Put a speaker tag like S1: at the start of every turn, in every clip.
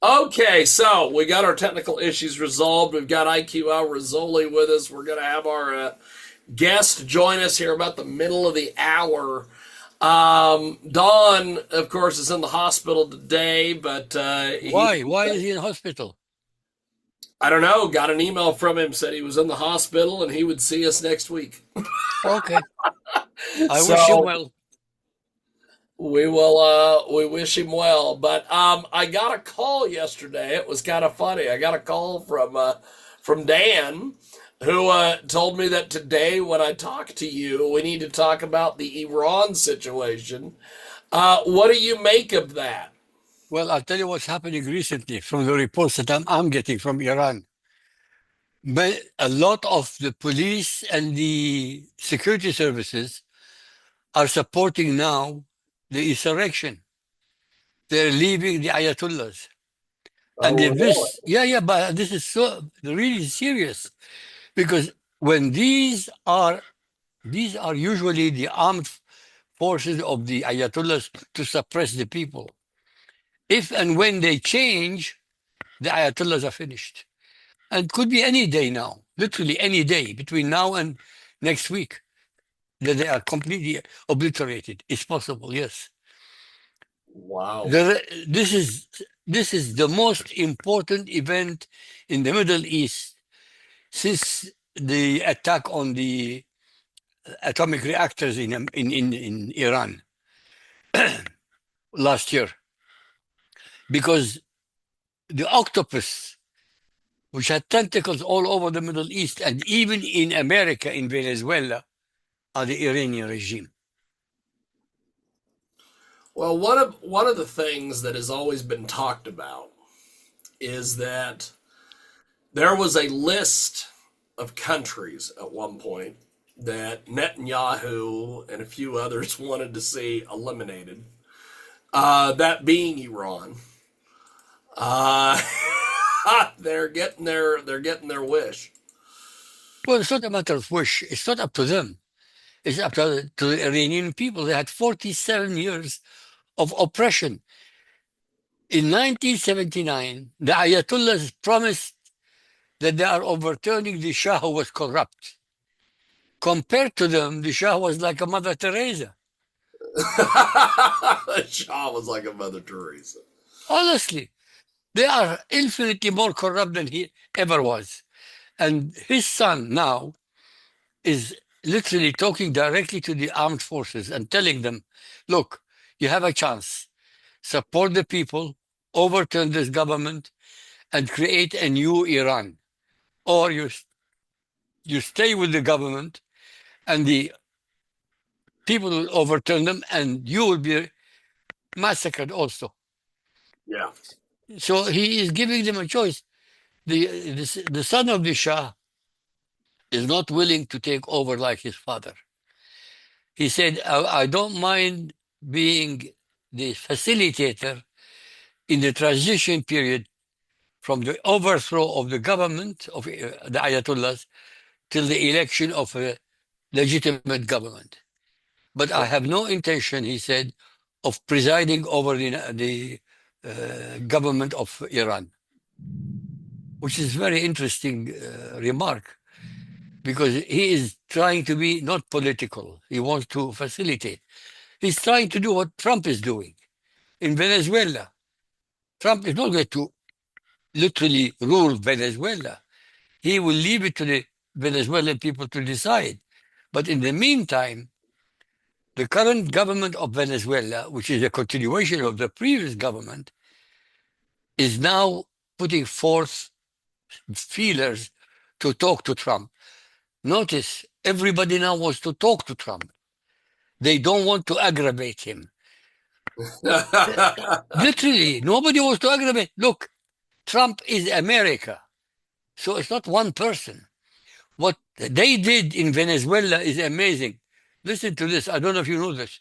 S1: Okay, so we got our technical issues resolved. We've got IQ Al Rizzoli with us. We're going to have our guest join us here about the middle of the hour. Don, of course, is in the hospital today, but he,
S2: Why? Why is he in hospital?
S1: I don't know, got an email from him, said he was in the hospital and he would see us next week.
S2: Okay. I wish him
S1: So
S2: well.
S1: we wish him well. But I got a call yesterday. It was kind of funny. I got a call from Dan, who told me that today when I talk to you, we need to talk about the Iran situation. What do you make of that?
S2: Well, I'll tell you what's happening recently from the reports that I'm getting from Iran. But a lot of the police and the security services are supporting now the insurrection. They're leaving the Ayatollahs. And
S1: Oh,
S2: if
S1: really?
S2: this, yeah, yeah, but this is so really serious because when these are usually the armed forces of the Ayatollahs to suppress the people. If and when they change, the Ayatollahs are finished. And could be any day now, literally any day between now and next week, that they are completely obliterated. It's possible, yes.
S1: Wow.
S2: The, this is this is the most important event in the Middle East since the attack on the atomic reactors in Iran last year, because the octopus, which had tentacles all over the Middle East and even in America, in Venezuela, are the Iranian regime.
S1: Well, one of the things that has always been talked about is that there was a list of countries at one point that Netanyahu and a few others wanted to see eliminated. That being Iran. Uh, they're getting their wish.
S2: Well, it's not a matter of wish. It's not up to them. It's up to the Iranian people. They had 47 years of oppression. In 1979, the Ayatollahs promised that they are overturning the Shah who was corrupt. Compared to them, the Shah was like a Mother Teresa.
S1: Shaw was like a Mother Teresa.
S2: Honestly, they are infinitely more corrupt than he ever was. And his son now is literally talking directly to the armed forces and telling them, look, you have a chance. Support the people, overturn this government, and create a new Iran. Or you stay with the government and the people will overturn them and you will be massacred also.
S1: Yeah.
S2: So he is giving them a choice. The son of the Shah is not willing to take over like his father. He said, I don't mind being the facilitator in the transition period from the overthrow of the government of the Ayatollahs till the election of a legitimate government. But I have no intention, he said, of presiding over the government of Iran, which is very interesting remark because he is trying to be not political. He wants to facilitate. He's trying to do what Trump is doing in Venezuela. Trump is not going to literally rule Venezuela. He will leave it to the Venezuelan people to decide. But in the meantime, the current government of Venezuela, which is a continuation of the previous government, is now putting forth feelers to talk to Trump. Notice everybody now wants to talk to Trump. They don't want to aggravate him. Literally, nobody wants to aggravate. Look, Trump is America. So it's not one person. What they did in Venezuela is amazing. Listen to this. I don't know if you know this.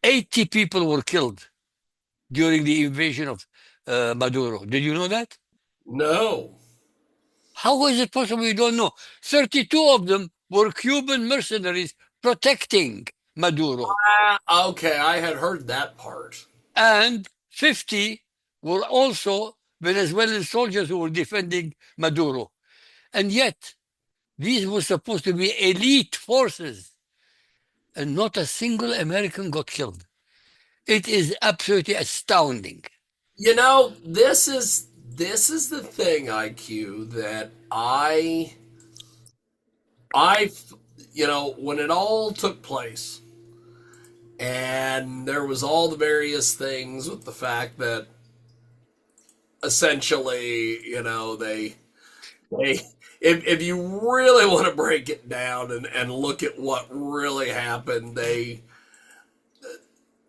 S2: 80 people were killed during the invasion of Maduro. Did you know that?
S1: No.
S2: How is it possible you don't know? 32 of them were Cuban mercenaries protecting Maduro.
S1: Okay, I had heard that part.
S2: and 50 were also Venezuelan soldiers who were defending Maduro. And yet, these were supposed to be elite forces, and not a single American got killed. It is absolutely astounding.
S1: You know, this is the thing, IQ, that I when it all took place, and there was all the various things with the fact that essentially, they if you really want to break it down and look at what really happened, the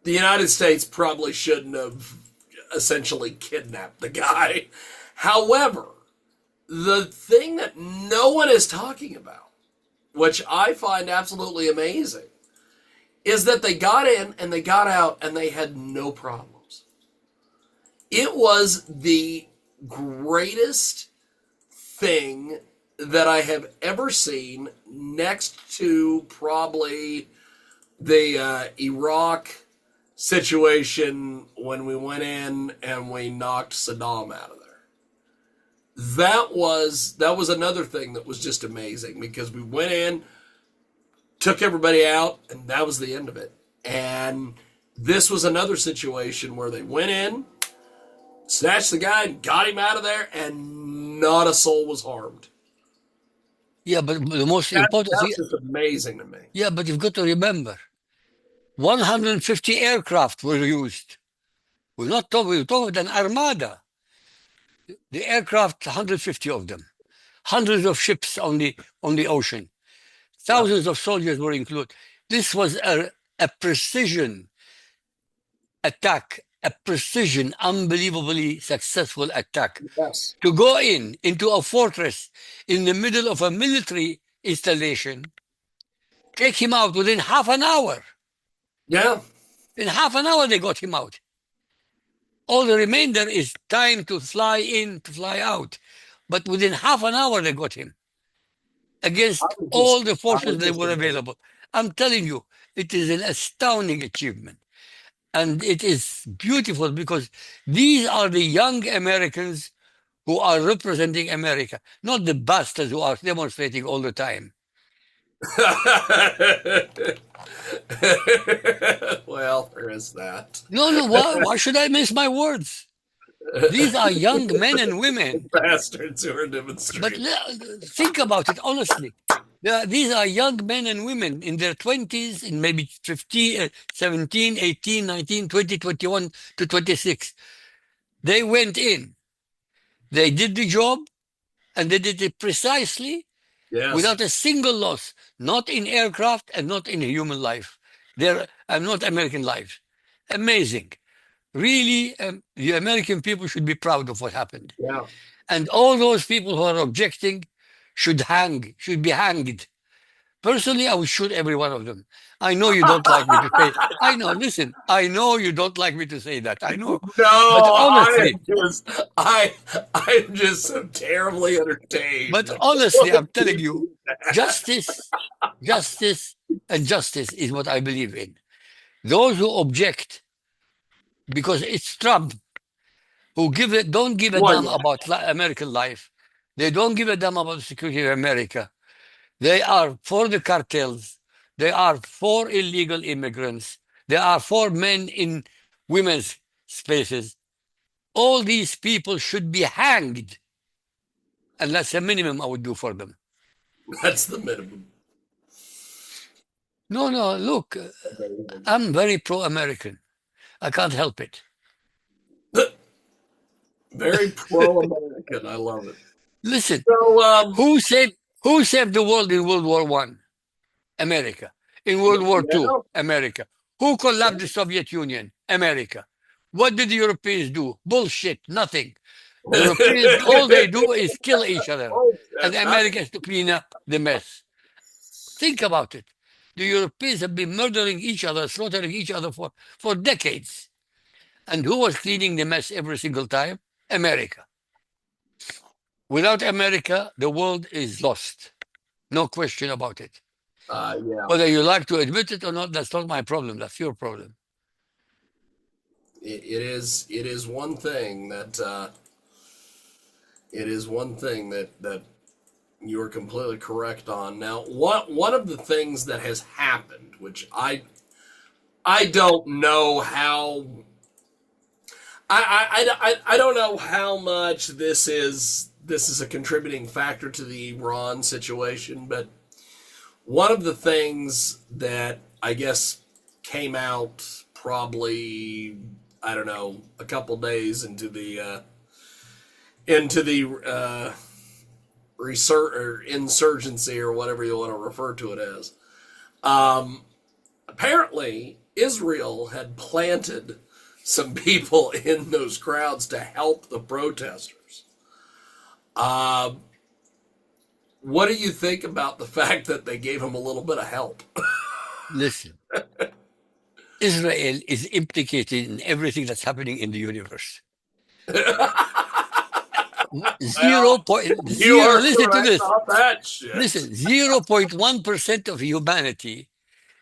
S1: United States probably shouldn't have essentially kidnapped the guy. However, the thing that no one is talking about, which I find absolutely amazing, is that they got in and they got out and they had no problems. It was the greatest thing that I have ever seen, next to probably the Iraq situation when we went in and we knocked Saddam out of there. That was another thing that was just amazing, because we went in, took everybody out, and that was the end of it. And this was another situation where they went in, snatched the guy, and got him out of there, and not a soul was harmed.
S2: Yeah, but the most
S1: That,
S2: important thing,
S1: that's just amazing to me.
S2: yeah, but you've got to remember 150 aircraft were used. We're talking about an armada. The aircraft, 150 of them, hundreds of ships on the ocean,
S1: Yeah.
S2: thousands of soldiers were included. This was a precision attack, a precision, unbelievably successful attack.
S1: Yes.
S2: To go into a fortress in the middle of a military installation, take him out within half an hour.
S1: Yeah.
S2: In half an hour, they got him out. All the remainder is time to fly in, to fly out. But within half an hour, they got him
S1: I
S2: against
S1: was
S2: all
S1: just
S2: the
S1: I
S2: forces
S1: was
S2: that
S1: just
S2: were
S1: amazed.
S2: available. I'm telling you, it is an astounding achievement. And it is beautiful because these are the young Americans who are representing America, not the bastards who are demonstrating all the time.
S1: Well, there is that.
S2: No, no, why should I miss my words? These are young men and women.
S1: Bastards who are
S2: But
S1: demonstrating.
S2: think about it honestly. These are young men and women in their 20s, in maybe 15, 17, 18, 19, 20, 21 to 26. They went in, they did the job, and they did it precisely
S1: Yes.
S2: without a single loss, not in aircraft and not in human life. Not American lives. Amazing. Really, the American people should be proud of what happened.
S1: Yeah.
S2: And all those people who are objecting should be hanged. Personally, I would shoot every one of them. I know you don't like me to say. I know. Listen, I know you don't like me to say that. I know,
S1: No,
S2: but honestly,
S1: I'm just so terribly entertained.
S2: I'm telling you, justice, justice, and justice is what I believe in. Those who object because it's Trump who don't give a
S1: Well,
S2: damn
S1: yeah.
S2: about American life. They don't give a damn about the security of America. They are for the cartels. They are for illegal immigrants. They are for men in women's spaces. All these people should be hanged. And that's the minimum I would do for them.
S1: That's the minimum.
S2: No, no, look, I'm very pro American. I can't help it.
S1: Very pro-American. I love it.
S2: Listen,
S1: So,
S2: who saved who saved the world in World War One? America. In World War Two,
S1: yeah,
S2: America. Who collapsed the Soviet Union? America. What did the Europeans do? Bullshit, nothing. The Europeans, all they do is kill each other.
S1: oh,
S2: And America has to clean up the mess. Think about it. The Europeans have been murdering each other, slaughtering each other for decades. And who was cleaning the mess every single time? America. Without America, the world is lost. No question about it.
S1: yeah,
S2: Whether you like to admit it or not, that's not my problem. That's your problem.
S1: it is one thing that it is one thing that you are completely correct on. Now, one of the things that has happened, which I don't know how I don't know how much this is a contributing factor to the Iran situation, but one of the things that I guess came out probably, I don't know, a couple days into the or insurgency, or whatever you want to refer to it as. Um, Apparently, Israel had planted some people in those crowds to help the protesters. Uh, what do you think about the fact that they gave them a little bit of help?
S2: Listen, Israel is implicated in everything that's happening in the universe. Zero
S1: Well,
S2: point
S1: you
S2: zero.
S1: are
S2: Listen to
S1: correct
S2: this.
S1: on that shit.
S2: Listen, 0.1% of humanity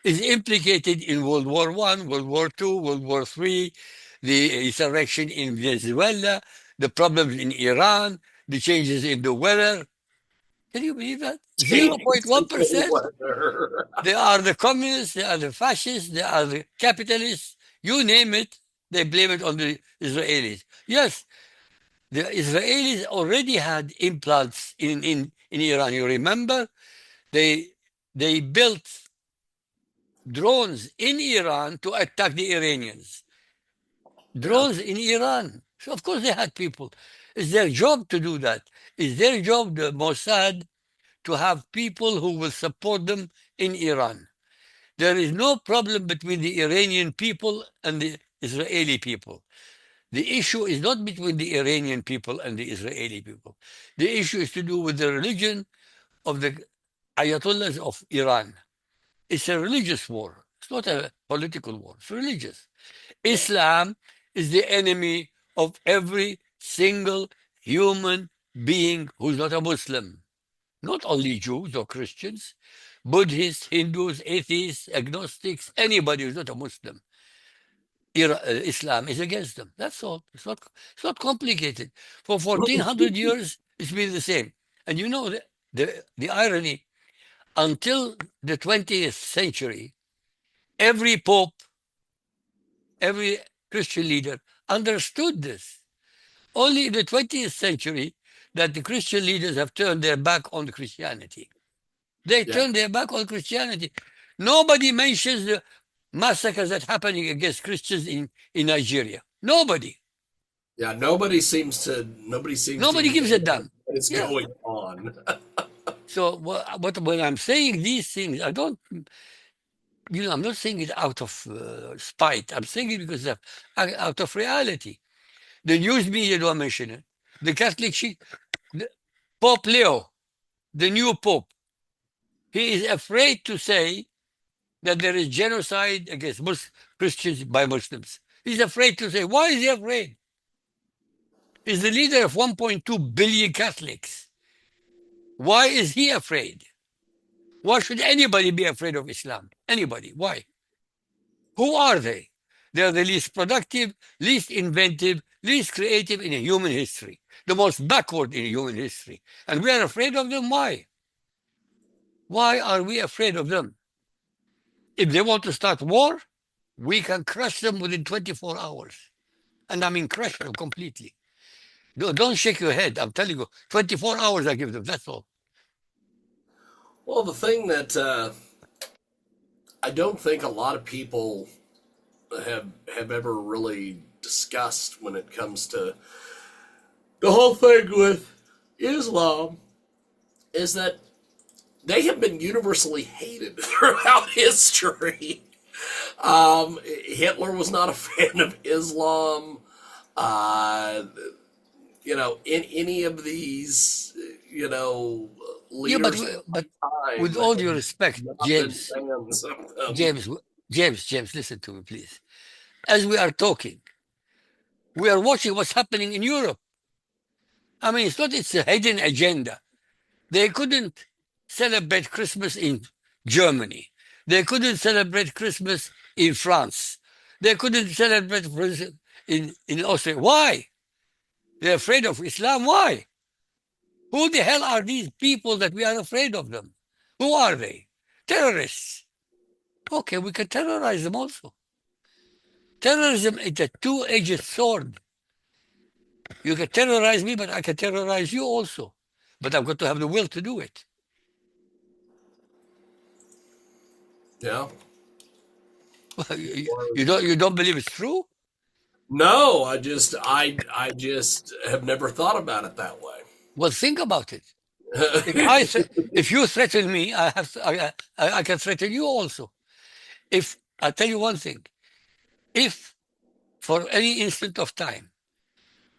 S2: is implicated in World War One, World War Two, World War Three, the insurrection in Venezuela, the problems in Iran, the changes in the weather. Can you believe that?
S1: Changes in the
S2: 0.1%.
S1: weather.
S2: They are the communists, they are the fascists, they are the capitalists. You name it, they blame it on the Israelis. Yes, the Israelis already had implants in Iran. You remember? They they built drones in Iran to attack the Iranians.
S1: Yeah.
S2: Drones in Iran. So of course they had people. It's their job to do that. It's their job, the Mossad, to have people who will support them in Iran. There is no problem between the Iranian people and the Israeli people. The issue is not between the Iranian people and the Israeli people. The issue is to do with the religion of the Ayatollahs of Iran. It's a religious war. It's not a political war. It's religious.
S1: Yeah.
S2: Islam is the enemy of every single human being who's not a Muslim. Not only Jews or Christians, Buddhists, Hindus, atheists, agnostics, anybody who's not a Muslim. Islam is against them. That's all. It's not complicated. For 1400 years, it's been the same. And you know the irony, until the 20th century, every pope, every Christian leader understood this. Only in the 20th century that the Christian leaders have turned their back on Christianity. They
S1: Yeah.
S2: turned their back on Christianity. Nobody mentions the massacres that are happening against Christians in Nigeria. Nobody.
S1: Yeah. Nobody seems to
S2: Nobody
S1: even
S2: gives a
S1: know
S2: damn.
S1: what is
S2: Yeah.
S1: going on.
S2: So when I'm saying these things, I don't, I'm not saying it out of spite. I'm saying it because out of reality. The news media don't mention it. The Catholic, the Pope Leo, the new Pope, he is afraid to say that there is genocide against Christians by Muslims. He's afraid to say. Why is he afraid? He's the leader of 1.2 billion Catholics. Why is he afraid? Why should anybody be afraid of Islam? Anybody? Why? Who are they? They are the least productive, least inventive, least creative in human history, the most backward in human history. And we are afraid of them. Why? Why are we afraid of them? If they want to start war, we can crush them within 24 hours. And I mean crush them completely. No, don't shake your head. I'm telling you, 24 hours I give them. That's all.
S1: Well, the thing that I don't think a lot of people have ever really discussed when it comes to the whole thing with Islam is that they have been universally hated throughout history. Hitler was not a fan of Islam. Uh, in any of these,
S2: Yeah,
S1: leaders of
S2: but with
S1: time
S2: all due
S1: have
S2: respect,
S1: not been
S2: James,
S1: fans of them.
S2: James, James, listen to me, please. As we are talking, we are watching what's happening in Europe. I mean, it's a hidden agenda. They couldn't celebrate Christmas in Germany. They couldn't celebrate Christmas in France. They couldn't celebrate in Austria. Why? They're afraid of Islam. Why? Who the hell are these people that we are afraid of them? Who are they? Terrorists. Okay, we can terrorize them also. Terrorism is a two-edged sword. You can terrorize me, but I can terrorize you also. But I've got to have the will to do it.
S1: Yeah.
S2: You don't believe it's true?
S1: No, I just have never thought about it that way.
S2: Well, think about it. If you threaten me, I can threaten you also. If I tell you one thing, if for any instant of time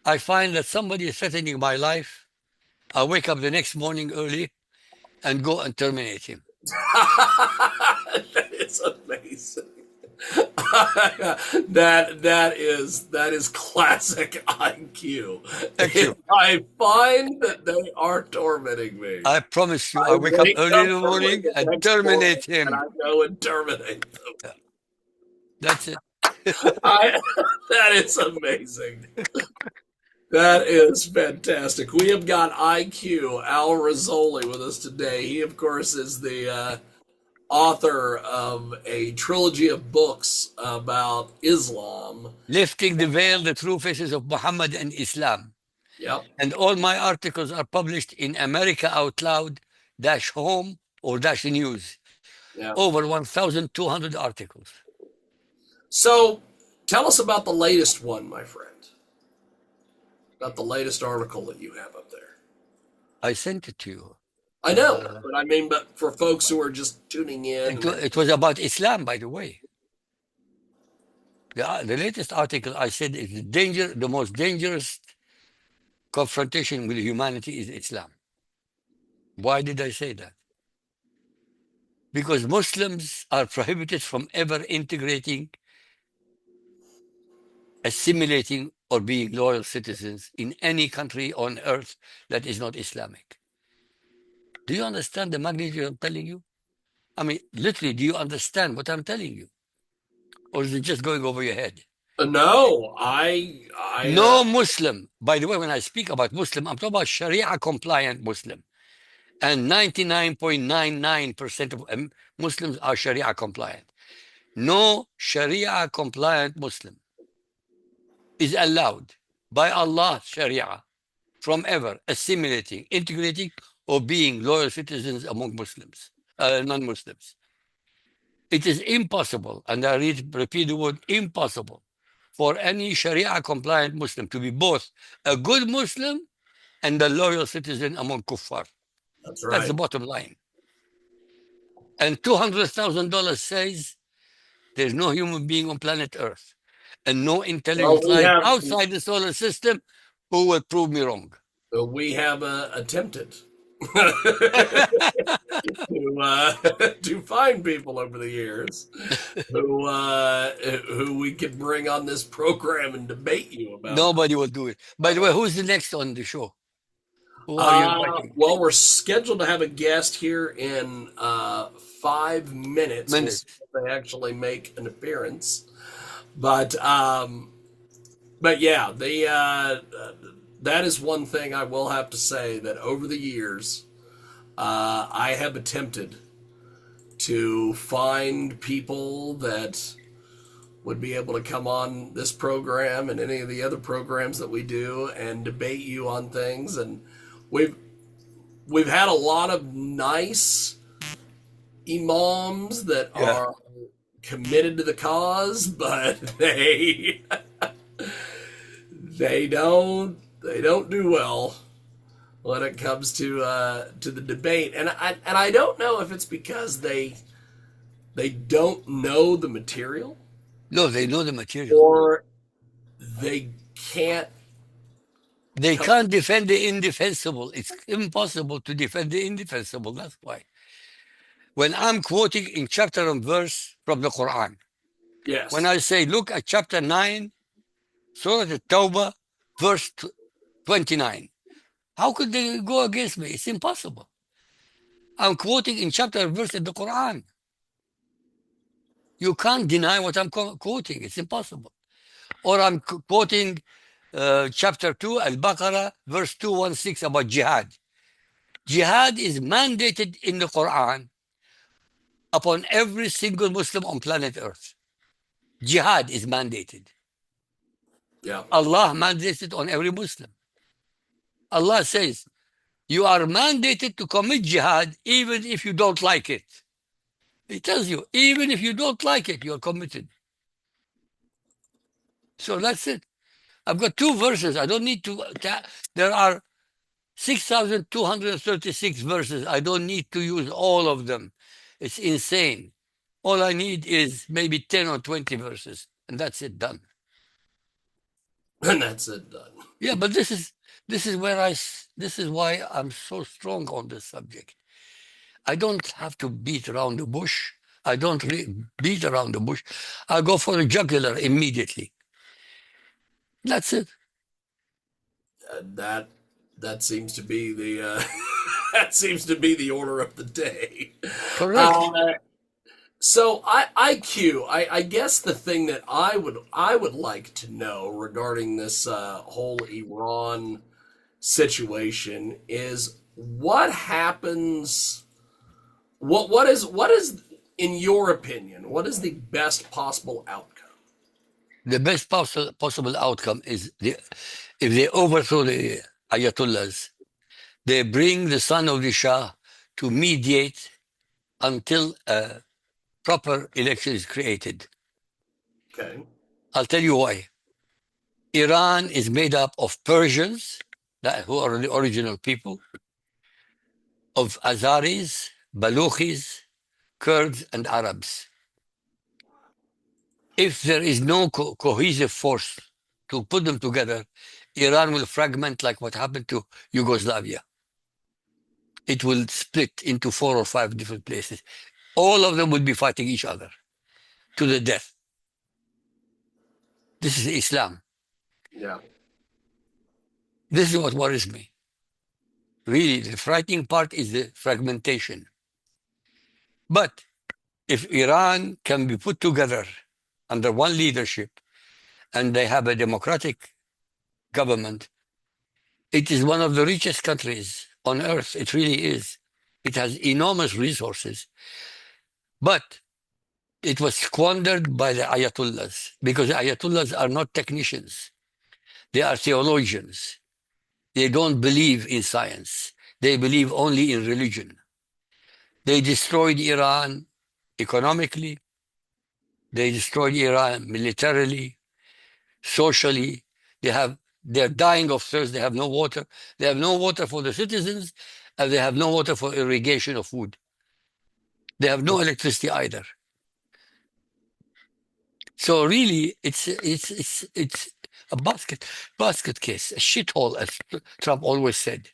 S2: I find that somebody is threatening my life, I wake up the next morning early and go and terminate him.
S1: That is amazing. that is classic IQ.
S2: Thank
S1: If
S2: you.
S1: I find that they are tormenting me,
S2: I promise you,
S1: I
S2: I wake up
S1: wake
S2: early
S1: up
S2: in the
S1: early
S2: morning
S1: the
S2: and
S1: next morning
S2: terminate
S1: and
S2: him.
S1: I go and terminate them.
S2: Yeah, that's it.
S1: That is amazing. That is fantastic. We have got IQ Al Rizzoli with us today. He, of course, is the author of a trilogy of books about Islam.
S2: Lifting the veil, the true faces of Muhammad and Islam.
S1: Yep.
S2: And all my articles are published in America Out Loud dash home or dash news.
S1: Yeah.
S2: Over 1,200 articles.
S1: So tell us about the latest one, my friend. About the latest article that you have up there.
S2: I sent it to you.
S1: I know, but I mean, but for folks who are just tuning in,
S2: It was about Islam, by the way. The latest article I said is the most dangerous confrontation with humanity is Islam. Why did I say that? Because Muslims are prohibited from ever integrating, assimilating, or being loyal citizens in any country on earth that is not Islamic. Do you understand the magnitude I'm telling you? I mean, literally, do you understand what I'm telling you? Or is it just going over your head?
S1: no, I,
S2: No Muslim, by the way, when I speak about Muslim, I'm talking about Sharia compliant Muslim. And 99.99% of Muslims are Sharia compliant. No Sharia compliant Muslim is allowed by Allah Sharia from ever assimilating, integrating, or being loyal citizens among Muslims, non-Muslims. It is impossible, and I repeat the word impossible, for any Sharia compliant Muslim to be both a good Muslim and a loyal citizen among kuffar.
S1: that's
S2: That's the
S1: right.
S2: bottom line. And $200,000 says there's no human being on planet Earth and no
S1: Well,
S2: intelligent
S1: we
S2: life
S1: have
S2: outside the solar system who will prove me wrong.
S1: we have attempted to find people over the years who we could bring on this program and debate you about.
S2: Nobody will do it. By the way, who's the next on the show? Who are you inviting?
S1: Well, we're scheduled to have a guest here in 5 minutes. We'll see
S2: Minutes.
S1: if they actually make an appearance. But yeah, that is one thing I will have to say that over the years, I have attempted to find people that would be able to come on this program and any of the other programs that we do and debate you on things. And we've we've had a lot of nice imams that
S2: Yeah.
S1: are committed to the cause, but they don't do well when it comes to the debate. And I don't know if it's because they don't know the material
S2: No, they know the material.
S1: or they can't
S2: They
S1: come.
S2: can't defend the indefensible. It's impossible to defend the indefensible. That's why. When I'm quoting in chapter and verse from the Quran, when
S1: Yes.
S2: I say, look at chapter 9, Surah At-Tawbah, verse 29, how could they go against me? It's impossible. I'm quoting in chapter and verse in the Quran. You can't deny what I'm quoting. It's impossible. or I'm quoting chapter 2, Al-Baqarah, verse 216 about jihad. Jihad is mandated in the Quran upon every single Muslim on planet Earth. Jihad is mandated.
S1: Yeah.
S2: Allah mandates it on every Muslim. Allah says, you are mandated to commit jihad even if you don't like it. He tells you, even if you don't like it, you are committed. So that's it. I've got two verses. I don't need to. There are 6,236 verses. I don't need to use all of them. It's insane. All I need is maybe 10 or 20 verses, and that's it, done.
S1: And that's it done.
S2: Yeah, but this is why I'm so strong on this subject. I don't have to beat around the bush. I don't beat around the bush. I go for the jugular immediately. That's it.
S1: That that seems to be the that seems to be the order of the day.
S2: Correct.
S1: Uh, so I guess the thing that I would like to know regarding this whole Iran situation is what happens. What is in your opinion? What is the best possible outcome?
S2: The best possible outcome is if they overthrow the Ayatollahs, they bring the son of the Shah to mediate until a proper election is created.
S1: Okay.
S2: I'll tell you why. Iran is made up of Persians, who are the original people, of Azaris, Baluchis, Kurds, and Arabs. If there is no cohesive force to put them together, Iran will fragment like what happened to Yugoslavia. It will split into 4 or 5 different places. All of them will be fighting each other to the death. This is Islam.
S1: Yeah.
S2: This is what worries me. Really, the frightening part is the fragmentation. But if Iran can be put together under one leadership and they have a democratic government, it is one of the richest countries on earth. It really is. It has enormous resources. But it was squandered by the Ayatollahs because the Ayatollahs are not technicians. They are theologians. They don't believe in science. They believe only in religion. They destroyed Iran economically. They destroyed Iran militarily, socially. They're dying of thirst. They have no water. They have no water for the citizens, and they have no water for irrigation of food. They have no electricity either. So really, it's a basket case, a shithole, as Trump always said.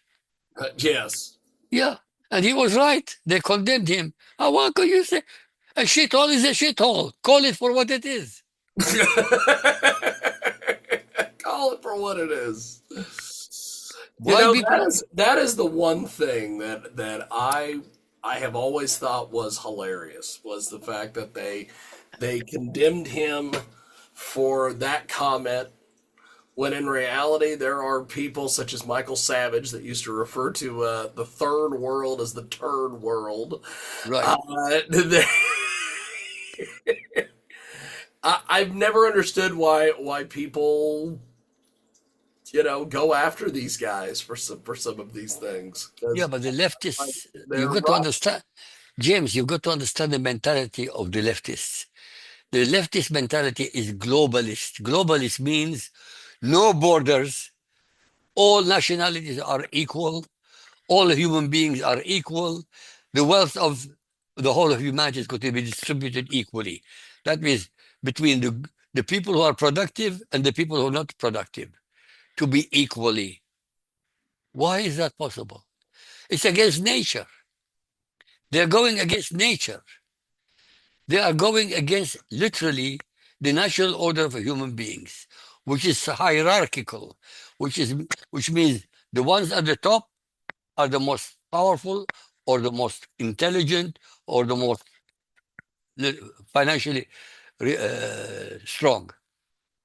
S1: Yes.
S2: Yeah, and he was right. They condemned him. How could you say a shithole is a shithole? Call it for what it is.
S1: Call it for what it is. You
S2: Why
S1: know,
S2: people?
S1: that is the one thing that I have always thought was hilarious was the fact that they condemned him for that comment when in reality there are people such as Michael Savage that used to refer to the third world as the turd world.
S2: Right.
S1: They, I've never understood why people go after these guys for some of these things
S2: Yeah,
S1: because
S2: but the leftists,
S1: they're
S2: you've got to
S1: rough.
S2: understand, James, you've got to understand the mentality of the leftists. The leftist mentality is globalist. Globalist means no borders, all nationalities are equal, all human beings are equal, the wealth of the whole of humanity is going to be distributed equally. That means between the people who are productive and the people who are not productive to be equally. Why is that possible? It's against nature. They're going against nature. They are going against literally the natural order of human beings, which is hierarchical, which means the ones at the top are the most powerful or the most intelligent or the most financially strong.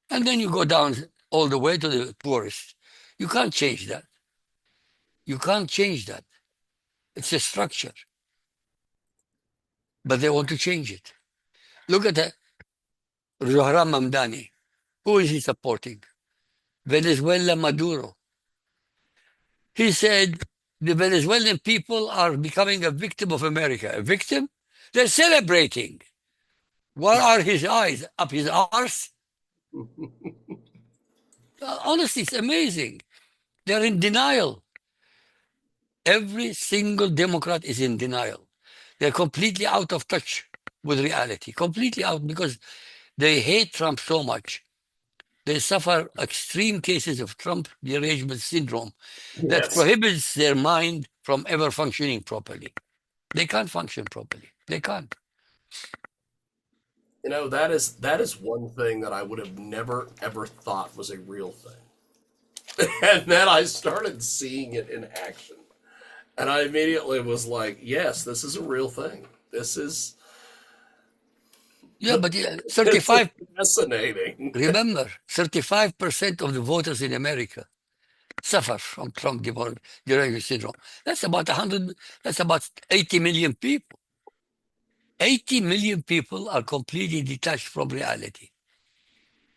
S2: And then you go down all the way to the poorest. You can't change that. You can't change that. It's a structure, but they want to change it. Look at that. Zohran Mamdani. Who is he supporting? Venezuela Maduro. He said the Venezuelan people are becoming a victim of America. A victim? They're celebrating. What are his eyes? Up his arse? Honestly, it's amazing. They're in denial. Every single Democrat is in denial. They're completely out of touch with reality, completely out because they hate Trump so much. They suffer extreme cases of Trump derangement syndrome that
S1: Yes.
S2: prohibits their mind from ever functioning properly. They can't function properly. They can't.
S1: That is one thing that I would have never ever thought was a real thing. And then I started seeing it in action. And I immediately was like, yes, this is a real thing. This is
S2: Yeah, but
S1: this is
S2: 35,
S1: fascinating.
S2: remember, 35% of the voters in America suffer from Trump derangement syndrome. That's about 100, that's about 80 million people. 80 million people are completely detached from reality.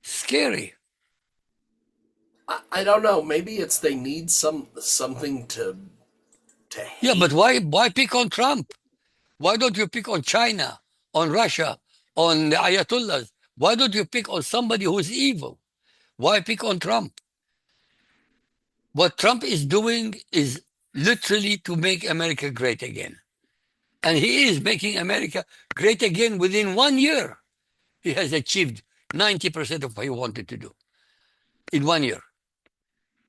S2: Scary.
S1: I don't know. Maybe it's they need something to
S2: Yeah, but
S1: hate.
S2: why pick on Trump? Why don't you pick on China, on Russia, on the Ayatollahs? Why don't you pick on somebody who's evil? Why pick on Trump? What Trump is doing is literally to make America great again. And he is making America great again within 1 year. He has achieved 90% of what he wanted to do in 1 year.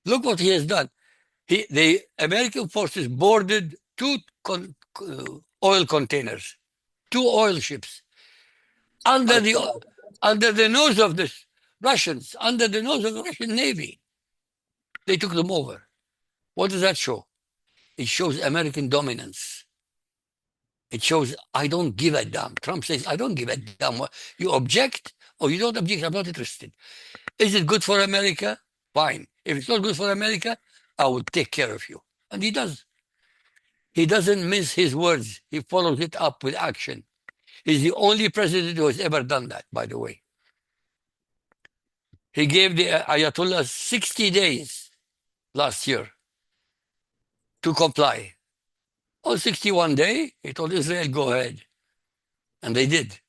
S2: Look what he has done. The American forces boarded two oil containers, two oil ships under
S1: I
S2: the
S1: saw
S2: under the nose of the Russians, under the nose of the Russian Navy. They took them over. What does that show? It shows American dominance. It shows I don't give a damn. Trump says, I don't give a damn. You object or you don't object, I'm not interested. Is it good for America? Fine. If it's not good for America, I will take care of you. And he does. He doesn't miss his words. He follows it up with action. He's the only president who has ever done that, by the way. He gave the Ayatollah 60 days last year to comply. On 61 day, he told Israel, go ahead. And they did.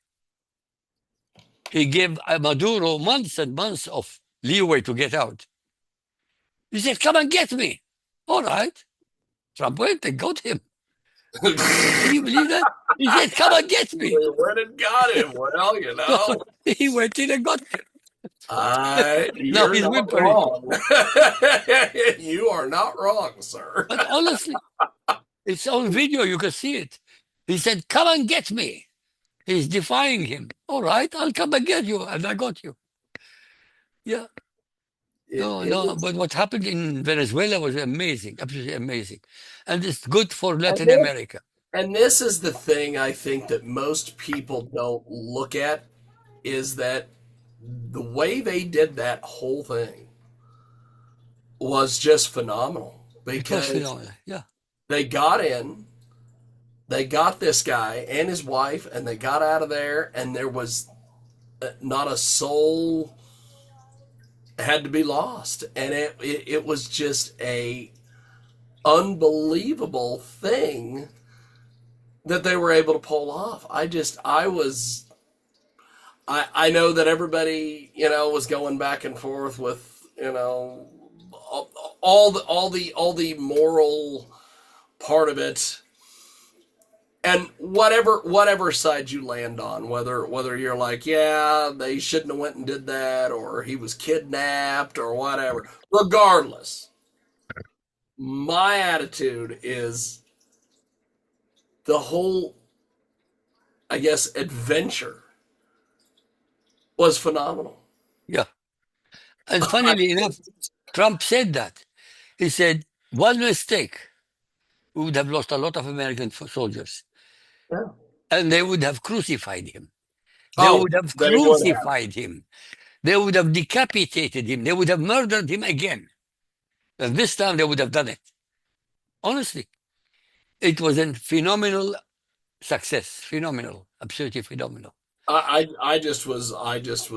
S2: He gave Maduro months and months of leeway to get out. He said, come and get me. All right. Trump went and got him. Can you believe that? He said, come and get me.
S1: we went and got him. Well,
S2: He went in and got him. Now
S1: you're
S2: he's
S1: not
S2: whimpering.
S1: wrong. You are not wrong, sir.
S2: But honestly, it's on video. You can see it. He said, come and get me. He's defying him. All right, I'll come and get you. And I got you. Yeah. No,
S1: It
S2: no.
S1: was,
S2: But what happened in Venezuela was amazing, absolutely amazing. And it's good for
S1: and
S2: Latin
S1: this,
S2: America.
S1: and this is the thing I think that most people don't look at is that the way they did that whole thing was just phenomenal
S2: It was
S1: because
S2: phenomenal. Yeah.
S1: they got in, they got this guy and his wife, and they got out of there, and there was not a soul had to be lost, and it was just a unbelievable thing that they were able to pull off. I know that everybody was going back and forth with all the moral part of it, and whatever side you land on, whether you're like, yeah, they shouldn't have went and did that, or he was kidnapped, or whatever. Regardless, my attitude is the whole, I guess, adventure was phenomenal.
S2: Yeah. And funnily enough, Trump said that. He said, one mistake, we would have lost a lot of American soldiers,
S1: Yeah.
S2: and they would have crucified him. They
S1: Oh,
S2: would have
S1: they would have.
S2: crucified him. They would have decapitated him. They would have murdered him again. And this time they would have done it. Honestly, it was a phenomenal success. Phenomenal. Absolutely phenomenal.
S1: I just was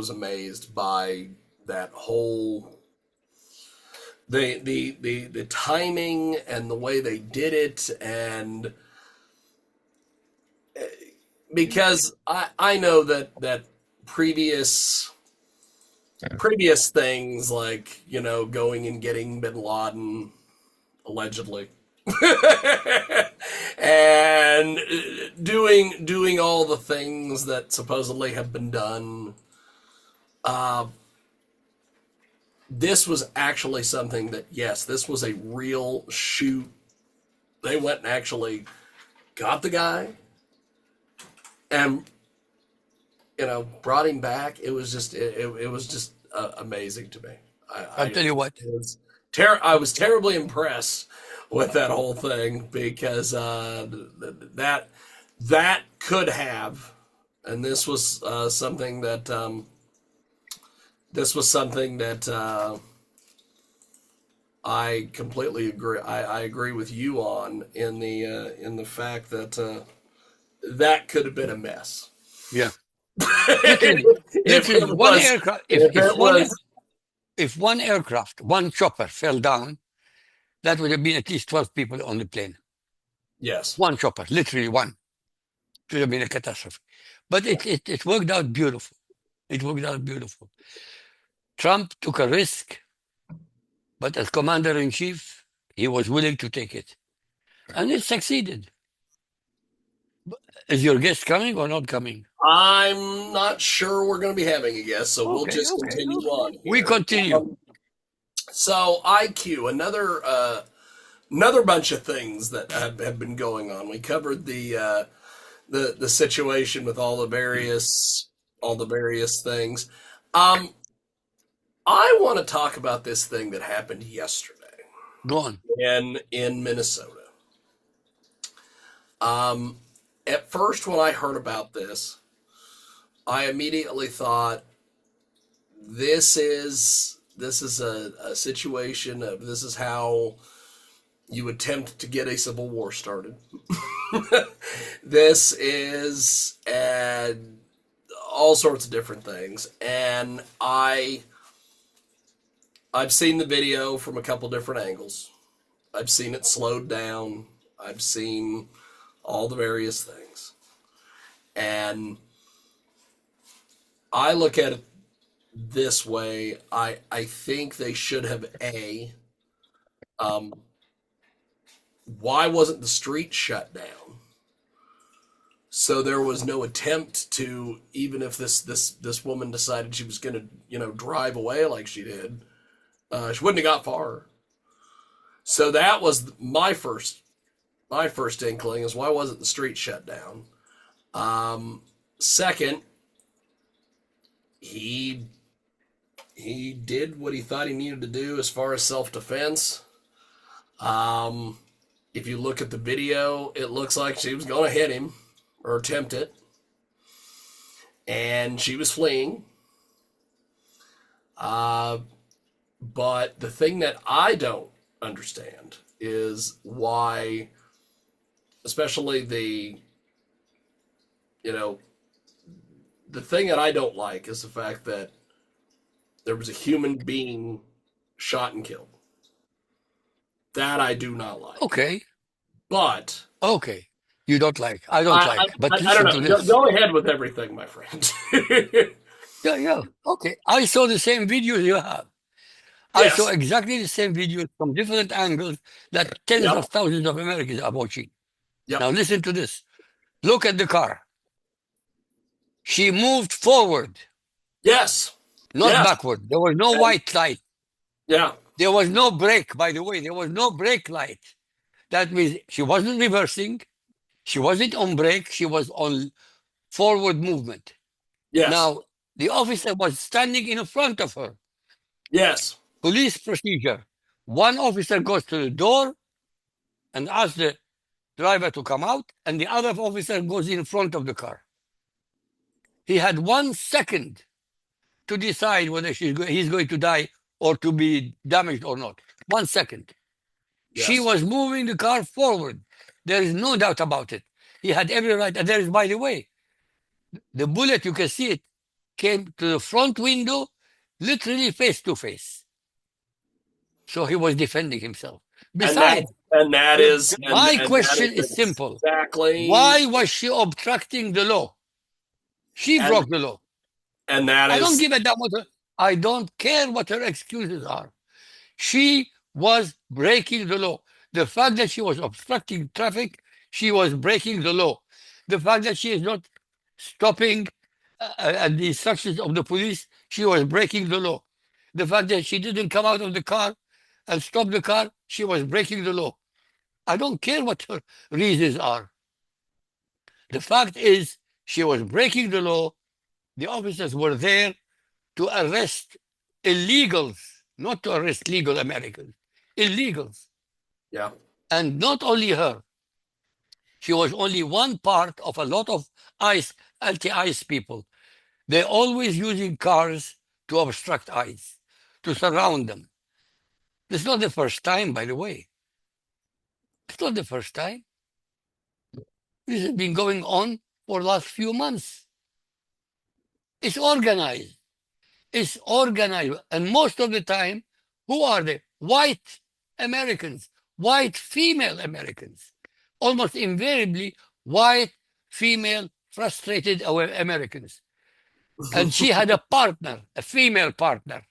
S1: amazed by that whole the timing and the way they did it, and because I know that previous things, like, going and getting bin Laden, allegedly, and doing all the things that supposedly have been done. Uh, this was actually something that, yes, this was a real shoot. They went and actually got the guy and brought him back. It was just amazing to me.
S2: I'll tell you what.
S1: I was terribly impressed with that whole thing, because that could have, and this was something that I completely agree. I agree with you on, in the fact that that could have been a mess.
S2: Yeah. Literally,
S1: if it
S2: literally, one
S1: was,
S2: aircraft.
S1: if it was,
S2: If one aircraft, one chopper fell down, that would have been at least 12 people on the plane.
S1: yes.
S2: One chopper, literally one. It would have been a catastrophe. But it worked out beautiful. It worked out beautiful. Trump took a risk, but as commander in chief, he was willing to take it. And it succeeded. Is your guest coming or not coming?
S1: I'm not sure we're going to be having a guest, so we'll
S2: Okay,
S1: just
S2: okay,
S1: continue
S2: okay.
S1: on here.
S2: We continue.
S1: So IQ, another bunch of things that have been going on. We covered the situation with all the various things. I want to talk about this thing that happened yesterday
S2: Go on.
S1: in Minnesota. At first, when I heard about this, I immediately thought, this is a situation of, this is how you attempt to get a civil war started. This is all sorts of different things, and I've seen the video from a couple different angles. I've seen it slowed down. I've seen all the various things, and I look at it this way. I think they should have, um, why wasn't the street shut down? So there was no attempt to, even if this woman decided she was going to drive away like she did, she wouldn't have got far. So that was my first inkling, is, why wasn't the street shut down? Second, he did what he thought he needed to do as far as self-defense. If you look at the video, it looks like she was going to hit him or attempt it, and she was fleeing. But the thing that I don't understand is why, especially the thing that I don't like, is the fact that there was a human being shot and killed. That I do not like.
S2: Okay.
S1: But
S2: Okay. You don't like. I don't
S1: I
S2: like. But
S1: I don't
S2: listen to
S1: know. Go,
S2: this.
S1: go ahead with everything, my friend.
S2: Yeah, yeah. Okay. I saw the same video you have. I saw
S1: Yes.
S2: exactly the same video from different angles that tens
S1: Yep.
S2: of thousands of Americans are watching.
S1: Yep.
S2: Now listen to this. Look at the car. She moved forward,
S1: Yes.
S2: not
S1: Yes.
S2: backward. There was no
S1: And,
S2: white light.
S1: yeah.
S2: There was no brake, by the way. There was no brake light. That means she wasn't reversing. She wasn't on brake. She was on forward movement.
S1: Yes.
S2: Now, the officer was standing in front of her.
S1: Yes.
S2: Police procedure. One officer goes to the door and asks the driver to come out, and the other officer goes in front of the car. He had 1 second to decide whether he's going to die or to be damaged or not. 1 second. She
S1: Yes.
S2: was moving the car forward. There is no doubt about it. He had every right. And there is, by the way, the bullet, you can see it, came to the front window, literally face to face. So he was defending himself.
S1: And that
S2: Besides,
S1: and that is
S2: my
S1: and that
S2: question is
S1: is
S2: simple.
S1: exactly
S2: Why was she obstructing the law? She
S1: and
S2: broke the law.
S1: and that
S2: I don't
S1: is
S2: give a damn I don't care what her excuses are. She was breaking the law. The fact that she was obstructing traffic, she was breaking the law. The fact that she is not stopping at the instructions of the police, she was breaking the law. The fact that she didn't come out of the car and stop the car, she was breaking the law. I don't care what her reasons are. The fact is, she was breaking the law. The officers were there to arrest illegals, not to arrest legal Americans, illegals.
S1: yeah.
S2: And not only her, she was only one part of a lot of anti-ICE people. They're always using cars to obstruct ICE, to surround them. It's not the first time, by the way. It's not the first time. This has been going on for the last few months. It's organized. It's organized. And most of the time, who are they? White Americans, white female Americans. Almost invariably, white female frustrated Americans. And she had a partner, a female partner,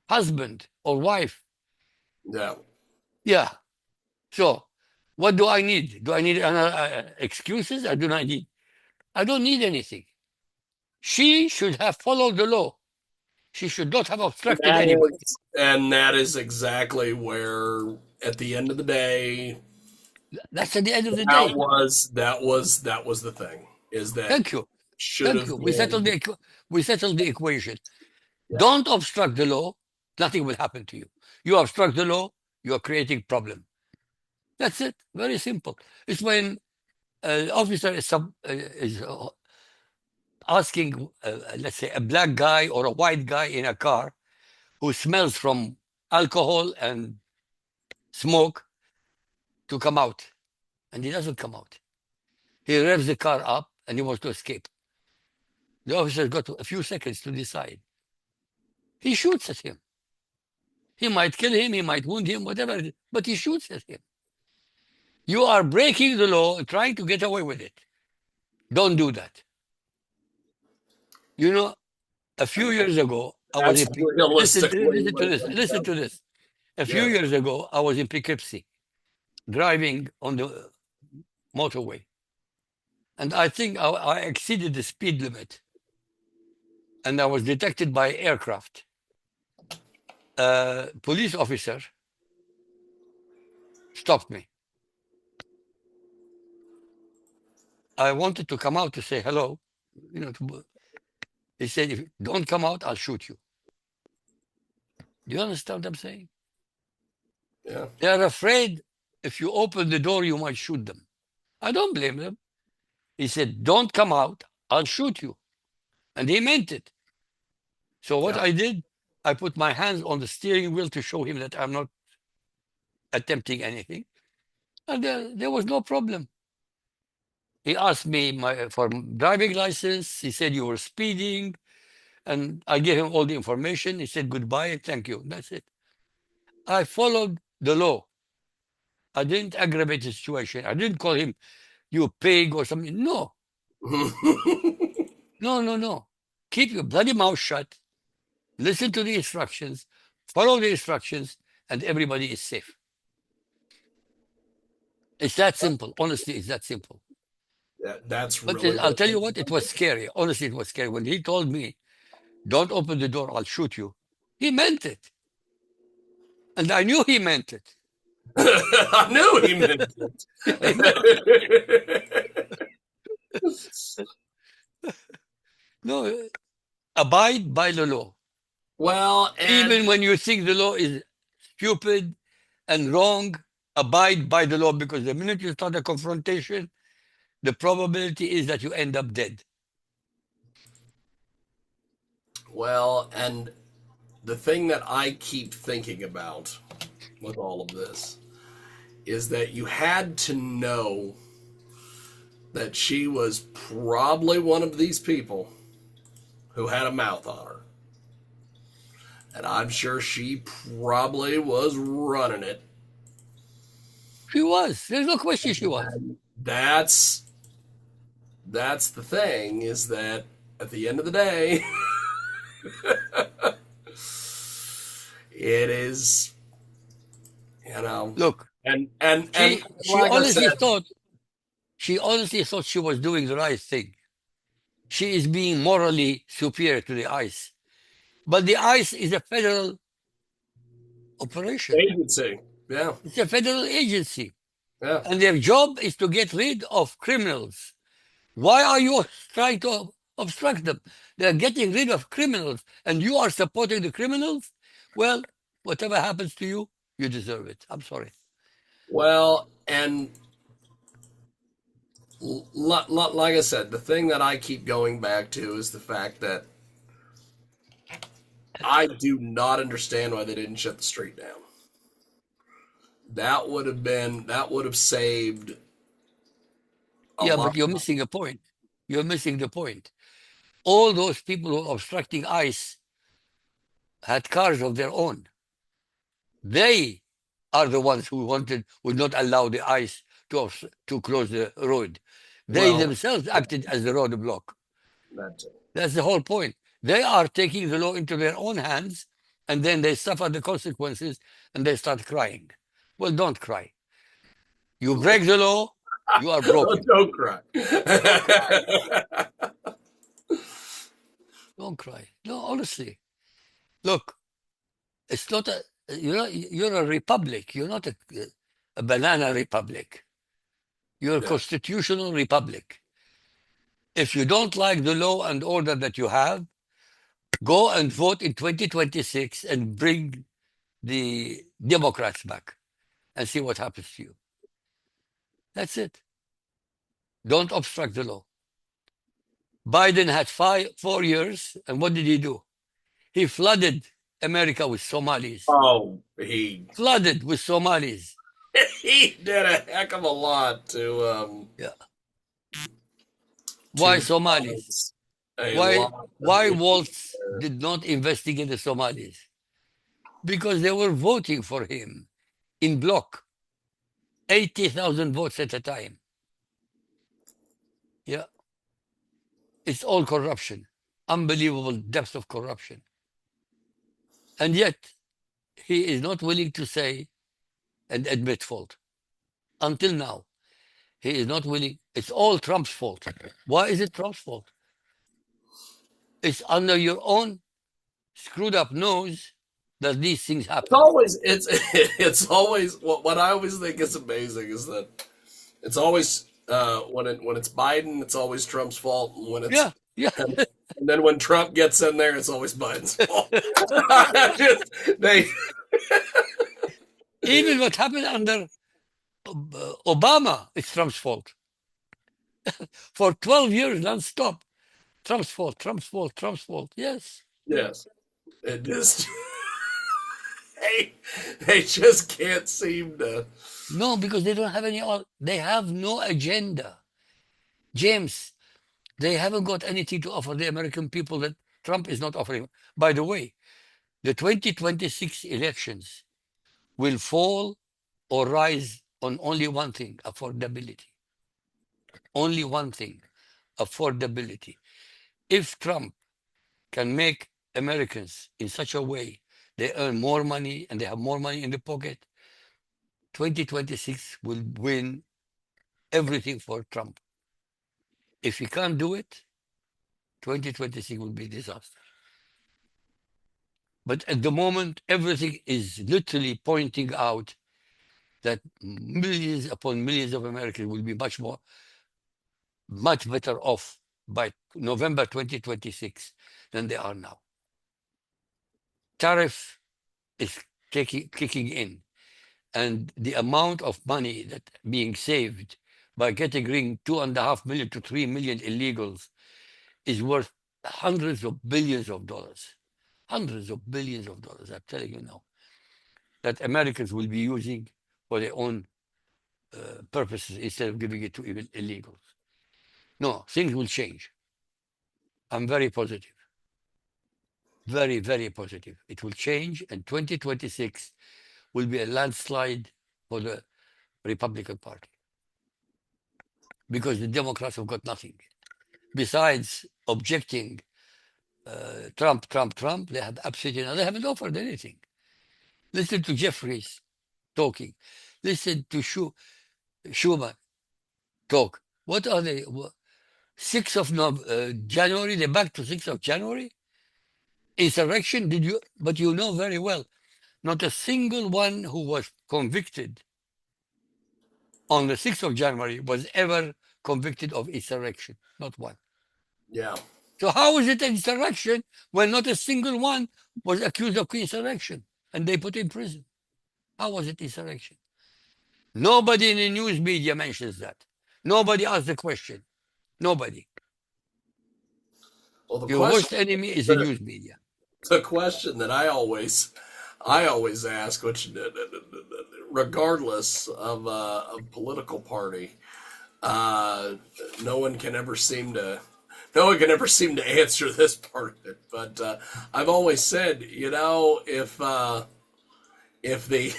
S2: husband or wife.
S1: Yeah.
S2: Yeah. So, what do I need? Do I need excuses? Or do I need? I don't need anything. She should have followed the law. She should not have obstructed anybody.
S1: And that is exactly where at the end of the day
S2: That's at the end of the
S1: that
S2: day.
S1: was the thing is that
S2: Thank you.
S1: should
S2: Thank
S1: have
S2: you.
S1: been
S2: We settled the equation.
S1: yeah.
S2: Don't obstruct the law. Nothing will happen to you. You obstruct the law, you are creating problem. That's it. Very simple. It's when an officer is asking, let's say, a black guy or a white guy in a car who smells from alcohol and smoke to come out, and he doesn't come out. He revs the car up and he wants to escape. The officer got a few seconds to decide. He shoots at him. He might kill him, he might wound him, whatever, but he shoots at him. You are breaking the law, trying to get away with it. Don't do that. You know, a few years ago, I was
S1: That's
S2: in. Listen,
S1: realistically
S2: listen to
S1: what
S2: this. Listen to this. A few
S1: yeah.
S2: years ago, I was in Poughkeepsie, driving on the motorway, and I think I exceeded the speed limit, and I was detected by aircraft. A police officer stopped me. I wanted to come out to say hello. You know, he said, "If you don't come out, I'll shoot you." Do you understand what I'm saying?
S1: Yeah.
S2: They are afraid if you open the door, you might shoot them. I don't blame them. He said, "Don't come out, I'll shoot you." And he meant it. So what
S1: Yeah.
S2: I did, I put my hands on the steering wheel to show him that I'm not attempting anything. And there was no problem. He asked me for driving license. He said, "You were speeding." And I gave him all the information. He said, "Goodbye and thank you." That's it. I followed the law. I didn't aggravate the situation. I didn't call him, "You pig" or something. No, no, no, no. Keep your bloody mouth shut. Listen to the instructions. Follow the instructions, and everybody is safe. It's that simple. Honestly, it's that simple.
S1: That's
S2: But
S1: really
S2: I'll
S1: what
S2: tell you what, it was scary. Honestly, it was scary. When he told me, "Don't open the door, I'll shoot you," he meant it. And I knew he meant it.
S1: I knew he meant
S2: I know.
S1: it.
S2: No, abide by the law.
S1: Well, and
S2: Even when you think the law is stupid and wrong, abide by the law, because the minute you start a confrontation, the probability is that you end up dead.
S1: Well, and the thing that I keep thinking about with all of this is that you had to know that she was probably one of these people who had a mouth on her. And I'm sure she probably was running it.
S2: She was. There's no question she was.
S1: That's that's the thing, is that at the end of the day, it is, you know,
S2: Look,
S1: and
S2: she
S1: like I said,
S2: honestly thought she was doing the right thing. She is being morally superior to the ICE. But the ICE is a federal operation.
S1: agency, yeah,
S2: It's a federal agency.
S1: yeah.
S2: And their job is to get rid of criminals. Why are you trying to obstruct them? They're getting rid of criminals, and you are supporting the criminals? Well, whatever happens to you, you deserve it. I'm sorry.
S1: Well, and like I said, the thing that I keep going back to is the fact that I do not understand why they didn't shut the street down. That would have saved a
S2: Yeah, but
S1: lot.
S2: you're missing a point. You're missing the point. All those people who are obstructing ICE had cars of their own. They are the ones who would not allow the ICE to close the road. They
S1: Well,
S2: themselves acted as the roadblock.
S1: that's it.
S2: That's the whole point. They are taking the law into their own hands, and then they suffer the consequences and they start crying. Well, don't cry. You break the law, you are broken.
S1: Don't cry.
S2: Don't cry. Don't cry. No, honestly. Look, it's not a, you're a republic. You're not a banana republic. You're a
S1: Yeah.
S2: constitutional republic. If you don't like the law and order that you have, go and vote in 2026 and bring the Democrats back and see what happens to you. That's it. Don't obstruct the law. Biden had 4 years, and what did he do? He flooded America with Somalis.
S1: Oh,
S2: Flooded with Somalis.
S1: he did a heck of a lot
S2: Yeah. Why
S1: to
S2: Somalis?
S1: cause a
S2: Why
S1: lot of
S2: why
S1: issues
S2: Waltz
S1: there.
S2: did not investigate the Somalis? Because they were voting for him in block, 80,000 votes at a time. Yeah. It's all corruption. Unbelievable depth of corruption. And yet, he is not willing to say and admit fault. Until now, he is not willing. It's all Trump's fault. Why is it Trump's fault? It's under your own screwed up nose that these things
S1: It's
S2: happen.
S1: always it's it's always what I always think is amazing is that it's always when it's Biden, it's always Trump's fault, and when it's
S2: Yeah, yeah.
S1: and, and then when Trump gets in there, it's always Biden's fault. Just, they
S2: Even what happened under Obama, it's Trump's fault. For 12 years non-stop. Trump's fault, Trump's fault, Trump's fault. Yes. Yeah.
S1: yes, it just they just can't seem to.
S2: No, because they don't have they have no agenda. James, they haven't got anything to offer the American people that Trump is not offering. By the way, the 2026 elections will fall or rise on only one thing: affordability. Only one thing: affordability. If Trump can make Americans in such a way they earn more money and they have more money in the pocket, 2026 will win everything for Trump. If he can't do it, 2026 will be a disaster. But at the moment, everything is literally pointing out that millions upon millions of Americans will be much better off by November 2026 than they are now. Tariff is kicking in, and the amount of money that being saved by getting rid 2.5 million to 3 million illegals is worth hundreds of billions of dollars, hundreds of billions of dollars, I'm telling you now, that Americans will be using for their own purposes instead of giving it to illegals. No, things will change. I'm very positive, very, very positive. It will change, and 2026 will be a landslide for the Republican Party because the Democrats have got nothing. Besides objecting Trump, Trump, Trump, they have absolutely nothing. They haven't offered anything. Listen to Jeffries talking. Listen to Schumer talk. What are they? 6th of January, they're back to 6th of January? Insurrection, did you? But you know very well, not a single one who was convicted on the 6th of January was ever convicted of insurrection. Not one.
S1: Yeah.
S2: So how is it an insurrection when not a single one was accused of insurrection and they put in prison? How was it insurrection? Nobody in the news media mentions that. Nobody asks the question. Nobody.
S1: Well,
S2: Your worst enemy is the news media.
S1: the question that I always ask, which regardless of political party, uh, no one can ever seem to answer this part of it. But I've always said, if the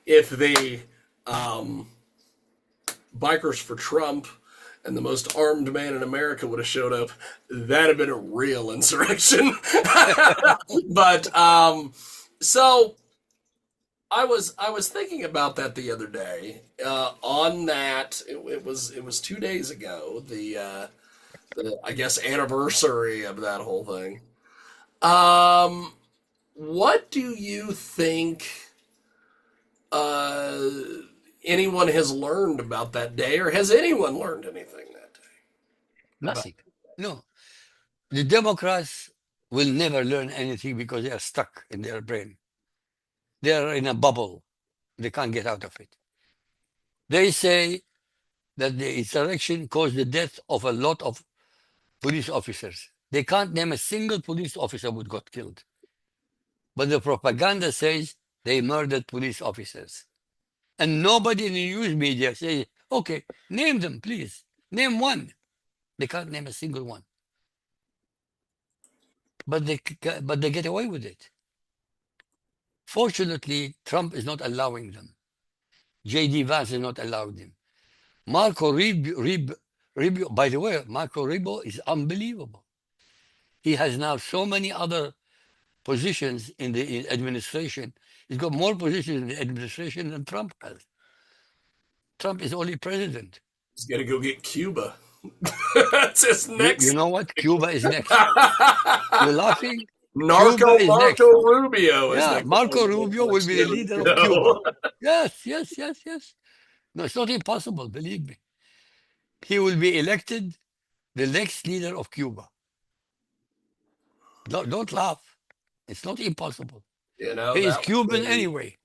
S1: if the bikers for Trump and the most armed man in America would have showed up, that'd have been a real insurrection. But so I was thinking about that the other day. On that, it was 2 days ago. The I guess anniversary of that whole thing. Um, what do you think uh, anyone has learned about that day, or has anyone learned anything that day about?
S2: Nothing. No. The Democrats will never learn anything because they are stuck in their brain. They are in a bubble. They can't get out of it. They say that the insurrection caused the death of a lot of police officers. They can't name a single police officer who got killed. But the propaganda says they murdered police officers. And nobody in the news media says, okay, name them, please. Name one. They can't name a single one. But they get away with it. Fortunately, Trump is not allowing them. J.D. Vance is not allowing them. Marco Rubio, by the way, Marco Rubio is unbelievable. He has now so many other positions in the administration. He's got more positions in the administration than Trump has. Trump is only president.
S1: He's got to go get Cuba. That's his
S2: You
S1: next.
S2: know what? Cuba is next. You're laughing? Cuba
S1: Narco
S2: is
S1: Marco
S2: next.
S1: Rubio is
S2: Yeah,
S1: next.
S2: Marco Rubio will be the leader of Cuba.
S1: No.
S2: Yes, yes, yes, yes. No, it's not impossible, believe me. He will be elected the next leader of Cuba. Don't laugh. It's not impossible. He is
S1: That would
S2: Cuban
S1: be.
S2: anyway.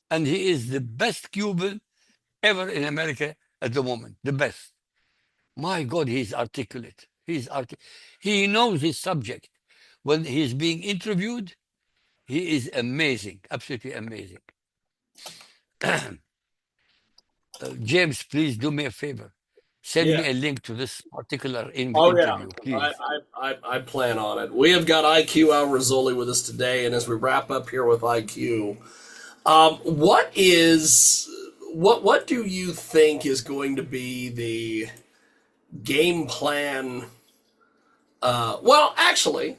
S2: And he is the best Cuban ever in America at the moment. The best. My God, he's articulate. He knows his subject. When he's being interviewed, he is amazing, absolutely amazing. James, please do me a favor. Send
S1: Yeah.
S2: me a link to this particular
S1: Oh yeah.
S2: interview,
S1: I,
S2: please.
S1: I plan on it. We have got IQ Al Rizzoli with us today, and as we wrap up here with IQ, what do you think is going to be the game plan? Well, actually,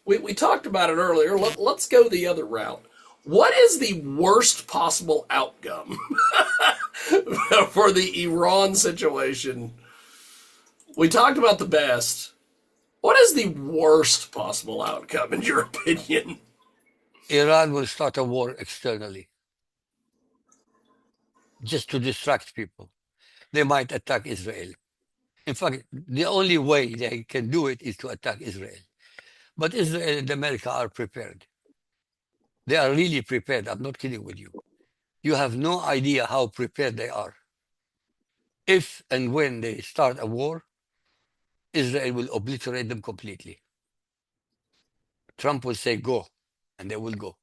S1: we talked about it earlier. Let's go the other route. What is the worst possible outcome for the Iran situation? We talked about the best. What is the worst possible outcome, in your opinion?
S2: Iran will start a war externally just to distract people. They might attack Israel. In fact, the only way they can do it is to attack Israel. But Israel and America are prepared. They are really prepared. I'm not kidding with you. You have no idea how prepared they are. If and when they start a war, Israel will obliterate them completely. Trump will say go, and they will go.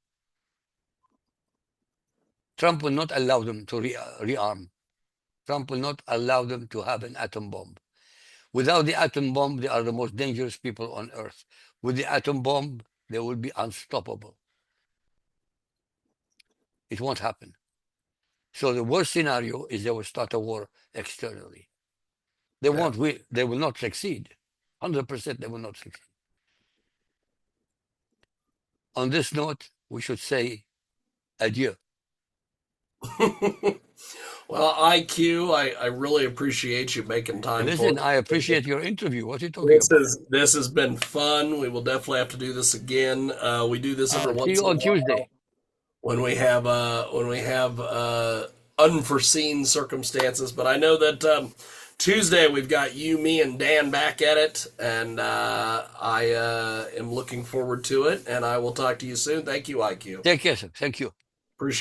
S2: Trump will not allow them to rearm. Trump will not allow them to have an atom bomb. Without the atom bomb, they are the most dangerous people on earth. With the atom bomb, they will be unstoppable. It won't happen. So the worst scenario is they will start a war externally. They
S1: Yeah.
S2: won't. They will not succeed. 100% they will not succeed. On this note, we should say adieu.
S1: Well, IQ, I really appreciate you making time for
S2: Listen, I
S1: it.
S2: appreciate your interview. What are you talking about?
S1: This has been fun. We will definitely have to do this again. We do this every
S2: I'll see
S1: once
S2: you
S1: in a
S2: on
S1: while
S2: Tuesday.
S1: when we have unforeseen circumstances. But I know that Tuesday we've got you, me, and Dan back at it, and I am looking forward to it. And I will talk to you soon. Thank you, IQ.
S2: Take care, sir. Thank you.
S1: Appreciate it.